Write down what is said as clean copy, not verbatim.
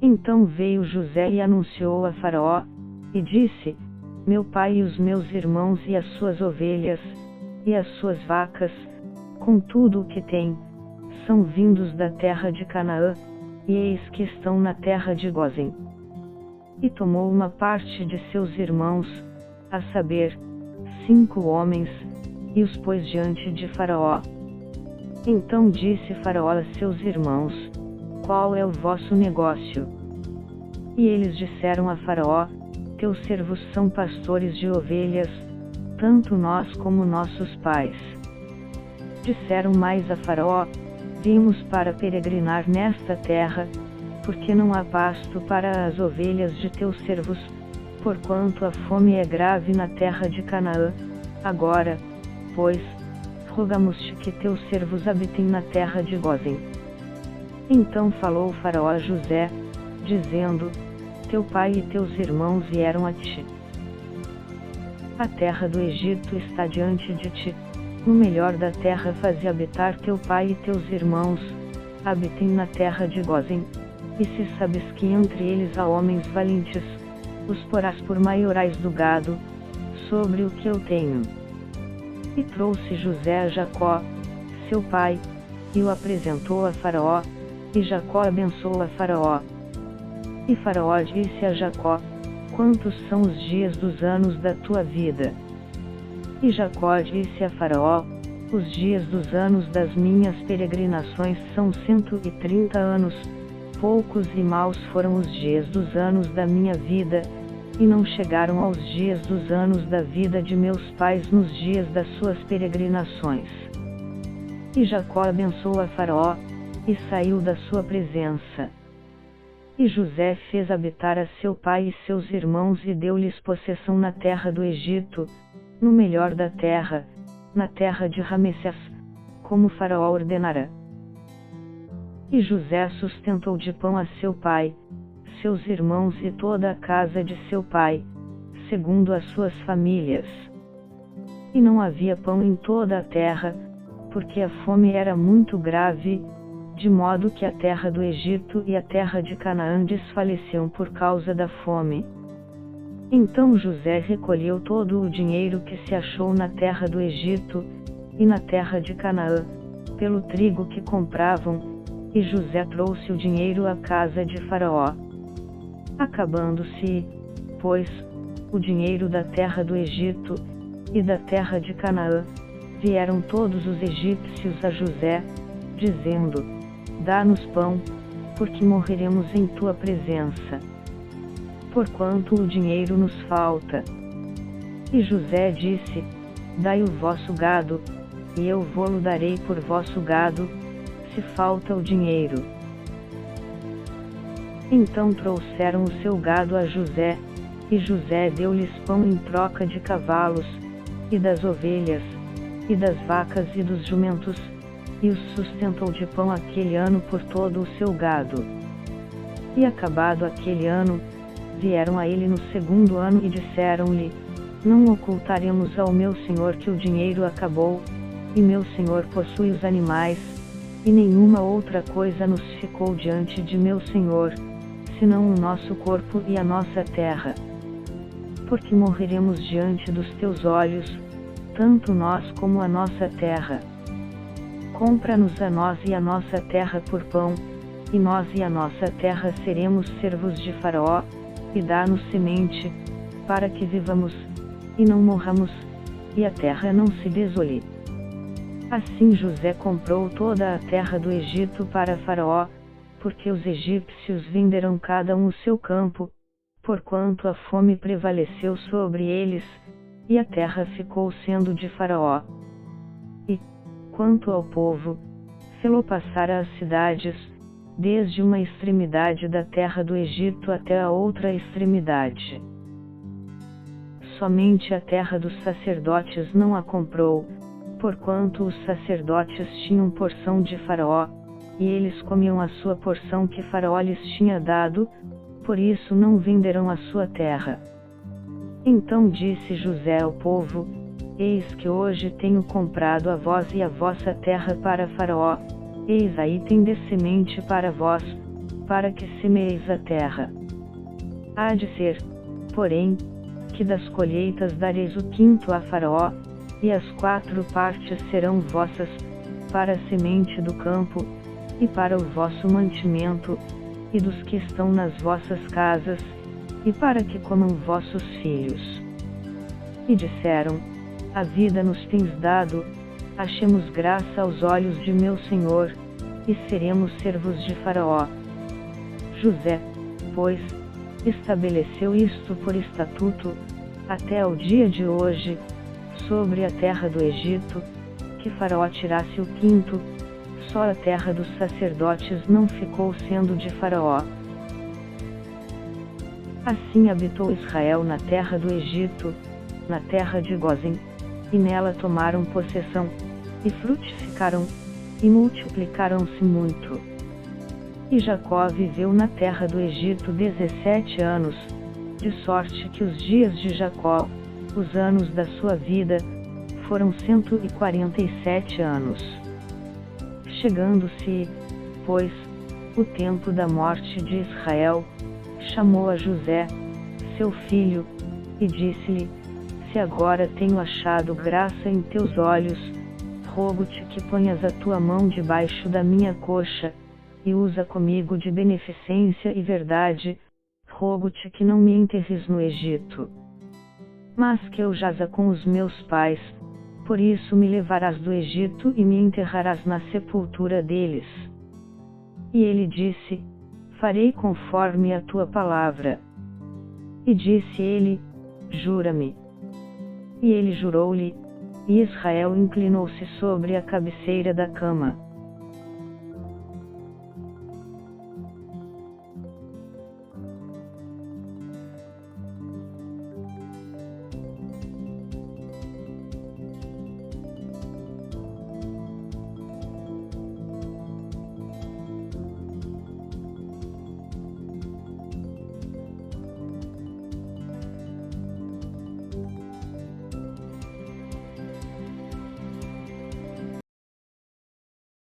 Então veio José e anunciou a Faraó, e disse: Meu pai e os meus irmãos e as suas ovelhas, e as suas vacas, com tudo o que tem, são vindos da terra de Canaã, e eis que estão na terra de Gósen. E tomou uma parte de seus irmãos, a saber, 5 homens, e os pôs diante de Faraó. Então disse Faraó a seus irmãos: Qual é o vosso negócio? E eles disseram a Faraó: Teus servos são pastores de ovelhas, tanto nós como nossos pais. Disseram mais a Faraó: Vimos para peregrinar nesta terra, porque não há pasto para as ovelhas de teus servos, porquanto a fome é grave na terra de Canaã. Agora, pois, rogamos-te que teus servos habitem na terra de Gósen. Então falou o Faraó a José, dizendo: Teu pai e teus irmãos vieram a ti. A terra do Egito está diante de ti. No melhor da terra faze habitar teu pai e teus irmãos, habitem na terra de Gósen. E se sabes que entre eles há homens valentes, os porás por maiorais do gado, sobre o que eu tenho. E trouxe José a Jacó, seu pai, e o apresentou a Faraó, e Jacó abençoou a Faraó. E Faraó disse a Jacó: Quantos são os dias dos anos da tua vida? E Jacó disse a Faraó: Os dias dos anos das minhas peregrinações são 130 anos, poucos e maus foram os dias dos anos da minha vida, e não chegaram aos dias dos anos da vida de meus pais nos dias das suas peregrinações. E Jacó abençoou a Faraó, e saiu da sua presença. E José fez habitar a seu pai e seus irmãos e deu-lhes possessão na terra do Egito, no melhor da terra, na terra de Ramessés, como Faraó ordenara. E José sustentou de pão a seu pai, seus irmãos e toda a casa de seu pai, segundo as suas famílias. E não havia pão em toda a terra, porque a fome era muito grave, de modo que a terra do Egito e a terra de Canaã desfaleciam por causa da fome. Então José recolheu todo o dinheiro que se achou na terra do Egito, e na terra de Canaã, pelo trigo que compravam, e José trouxe o dinheiro à casa de Faraó. Acabando-se, pois, o dinheiro da terra do Egito, e da terra de Canaã, vieram todos os egípcios a José, dizendo: Dá-nos pão, porque morreremos em tua presença. Porquanto o dinheiro nos falta. E José disse: Dai o vosso gado, e eu vô-lo darei por vosso gado, se falta o dinheiro. Então trouxeram o seu gado a José, e José deu-lhes pão em troca de cavalos, e das ovelhas, e das vacas e dos jumentos, e os sustentou de pão aquele ano por todo o seu gado. E acabado aquele ano, vieram a ele no segundo ano e disseram-lhe: Não ocultaremos ao meu senhor que o dinheiro acabou, e meu senhor possui os animais, e nenhuma outra coisa nos ficou diante de meu senhor, senão o nosso corpo e a nossa terra. Porque morreremos diante dos teus olhos, tanto nós como a nossa terra. Compra-nos a nós e a nossa terra por pão, e nós e a nossa terra seremos servos de Faraó, e dá-nos semente, para que vivamos, e não morramos, e a terra não se desole. Assim José comprou toda a terra do Egito para Faraó, porque os egípcios venderam cada um o seu campo, porquanto a fome prevaleceu sobre eles, e a terra ficou sendo de Faraó. E, quanto ao povo, fê-lo passar às cidades, desde uma extremidade da terra do Egito até a outra extremidade. Somente a terra dos sacerdotes não a comprou, porquanto os sacerdotes tinham porção de Faraó, e eles comiam a sua porção que Faraó lhes tinha dado, por isso não venderam a sua terra. Então disse José ao povo: Eis que hoje tenho comprado a vós e a vossa terra para Faraó, eis aí tendes semente para vós, para que semeeis a terra. Há de ser, porém, que das colheitas dareis o quinto a Faraó, e as 4 partes serão vossas, para a semente do campo, e para o vosso mantimento, e dos que estão nas vossas casas, e para que comam vossos filhos. E disseram: a vida nos tens dado, achemos graça aos olhos de meu senhor, e seremos servos de Faraó. José, pois, estabeleceu isto por estatuto, até o dia de hoje, sobre a terra do Egito, que Faraó tirasse o quinto, só a terra dos sacerdotes não ficou sendo de Faraó. Assim habitou Israel na terra do Egito, na terra de Gósen, e nela tomaram possessão, e frutificaram, e multiplicaram-se muito. E Jacó viveu na terra do Egito 17 anos, de sorte que os dias de Jacó, os anos da sua vida, foram 147 anos. Chegando-se, pois, o tempo da morte de Israel, chamou a José, seu filho, e disse-lhe: se agora tenho achado graça em teus olhos, rogo-te que ponhas a tua mão debaixo da minha coxa, e usa comigo de beneficência e verdade, rogo-te que não me enterres no Egito. Mas que eu jaza com os meus pais, por isso me levarás do Egito e me enterrarás na sepultura deles. E ele disse: farei conforme a tua palavra. E disse ele: jura-me. E ele jurou-lhe, e Israel inclinou-se sobre a cabeceira da cama.